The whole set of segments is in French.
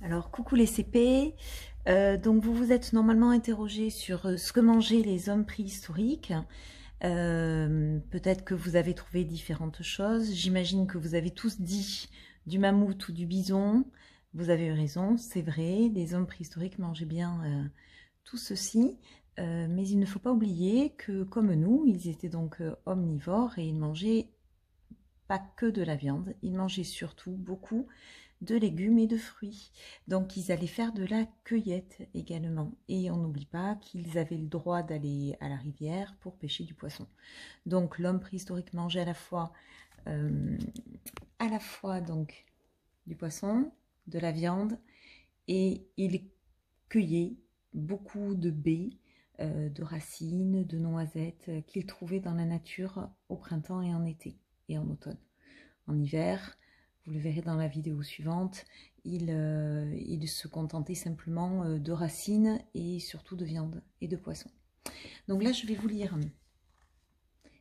Alors, coucou les CP. Donc, vous vous êtes normalement interrogé sur ce que mangeaient les hommes préhistoriques. Peut-être que vous avez trouvé différentes choses. J'imagine que vous avez tous dit du mammouth ou du bison. Vous avez eu raison, c'est vrai. Les hommes préhistoriques mangeaient bien tout ceci. Mais il ne faut pas oublier que, comme nous, ils étaient donc omnivores et ils mangeaient pas que de la viande. Ils mangeaient surtout beaucoup de légumes et de fruits. Donc ils allaient faire de la cueillette également. Et on n'oublie pas qu'ils avaient le droit d'aller à la rivière pour pêcher du poisson. Donc l'homme préhistorique mangeait à la fois donc du poisson, de la viande, et il cueillait beaucoup de baies, de racines, de noisettes qu'il trouvait dans la nature au printemps et en été et en automne. En hiver, vous le verrez dans la vidéo suivante, il se contentait simplement de racines et surtout de viande et de poisson. Donc là, je vais vous lire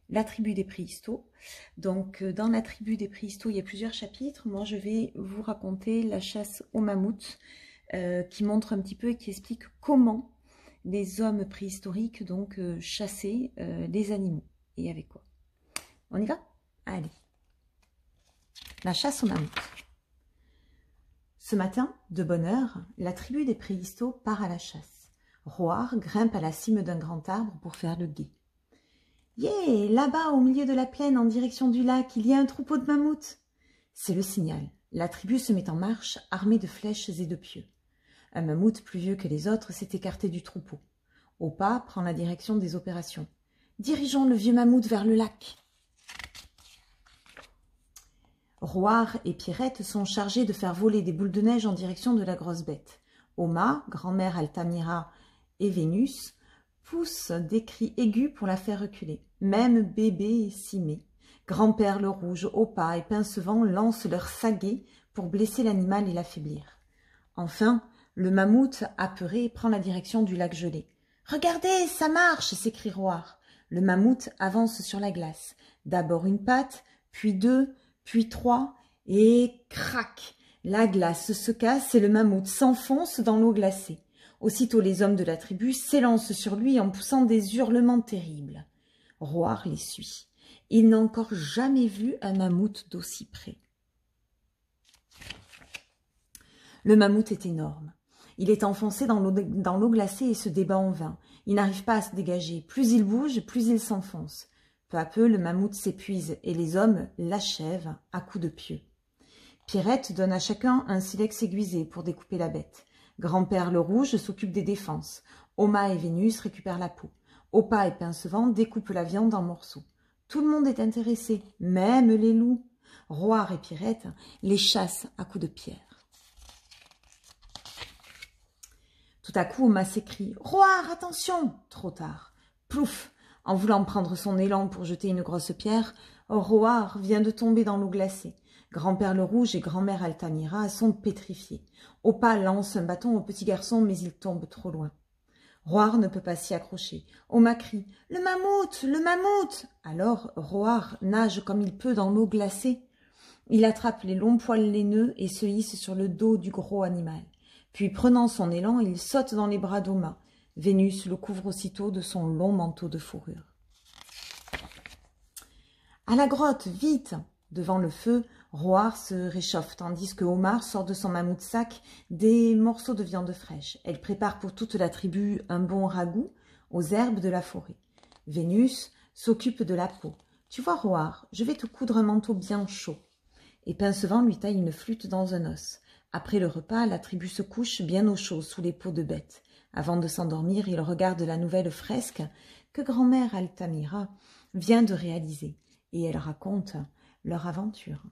la tribu des préhistos. Donc dans la tribu des préhistos, il y a plusieurs chapitres. Moi, je vais vous raconter la chasse au mammouth qui montre un petit peu et qui explique comment les hommes préhistoriques donc chassaient les animaux et avec quoi. On y va? Allez. La chasse au mammouth. Ce matin, de bonne heure, la tribu des préhistos part à la chasse. Roar grimpe à la cime d'un grand arbre pour faire le guet. « Yé, là-bas, au milieu de la plaine, en direction du lac, il y a un troupeau de mammouths !» C'est le signal. La tribu se met en marche, armée de flèches et de pieux. Un mammouth plus vieux que les autres s'est écarté du troupeau. Opa prend la direction des opérations. « Dirigeons le vieux mammouth vers le lac !» Roar et Pierrette sont chargés de faire voler des boules de neige en direction de la grosse bête. Oma, grand-mère Altamira et Vénus poussent des cris aigus pour la faire reculer. Même bébé s'y met. Grand-père le Rouge, Opa et Pincevent lancent leurs saguets pour blesser l'animal et l'affaiblir. Enfin, le mammouth, apeuré, prend la direction du lac gelé. « Regardez, ça marche !» s'écrie Roar. Le mammouth avance sur la glace. D'abord une patte, puis deux, puis 3, et crac, la glace se casse et le mammouth s'enfonce dans l'eau glacée. Aussitôt les hommes de la tribu s'élancent sur lui en poussant des hurlements terribles. Roar les suit. Il n'a encore jamais vu un mammouth d'aussi près. Le mammouth est énorme. Il est enfoncé dans l'eau glacée et se débat en vain. Il n'arrive pas à se dégager. Plus il bouge, plus il s'enfonce. Peu à peu, le mammouth s'épuise et les hommes l'achèvent à coups de pieux. Pierrette donne à chacun un silex aiguisé pour découper la bête. Grand-père le Rouge s'occupe des défenses. Oma et Vénus récupèrent la peau. Opa et Pincevent découpent la viande en morceaux. Tout le monde est intéressé, même les loups. Roar et Pierrette les chassent à coups de pierre. Tout à coup, Oma s'écrie « Roar, attention !» Trop tard. Plouf! En voulant prendre son élan pour jeter une grosse pierre, Roar vient de tomber dans l'eau glacée. Grand-père le Rouge et grand-mère Altamira sont pétrifiés. Opa lance un bâton au petit garçon, mais il tombe trop loin. Roar ne peut pas s'y accrocher. Oma crie « Le mammouth! Le mammouth !» Alors Roar nage comme il peut dans l'eau glacée. Il attrape les longs poils laineux et se hisse sur le dos du gros animal. Puis, prenant son élan, il saute dans les bras d'Oma. Vénus le couvre aussitôt de son long manteau de fourrure. À la grotte, vite! Devant le feu, Roar se réchauffe, tandis que Omar sort de son mammouth sac des morceaux de viande fraîche. Elle prépare pour toute la tribu un bon ragoût aux herbes de la forêt. Vénus s'occupe de la peau. « Tu vois, Roar, je vais te coudre un manteau bien chaud. » Et Pincevent lui taille une flûte dans un os. Après le repas, la tribu se couche bien au chaud sous les peaux de bêtes. Avant de s'endormir, il regarde la nouvelle fresque que grand-mère Altamira vient de réaliser et elle raconte leur aventure.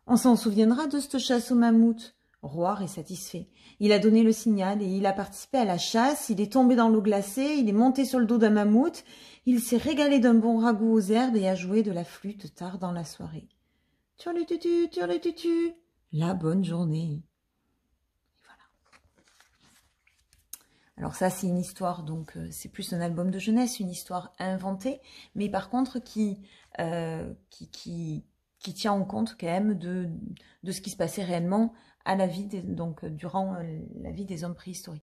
On s'en souviendra de cette chasse au mammouth. Roar est satisfait. Il a donné le signal et il a participé à la chasse. Il est tombé dans l'eau glacée, il est monté sur le dos d'un mammouth. Il s'est régalé d'un bon ragoût aux herbes et a joué de la flûte tard dans la soirée. Turlututu, turlututu, la bonne journée. Alors ça, c'est une histoire, donc c'est plus un album de jeunesse, une histoire inventée, mais par contre qui qui tient en compte quand même de ce qui se passait réellement à la vie, durant la vie des hommes préhistoriques.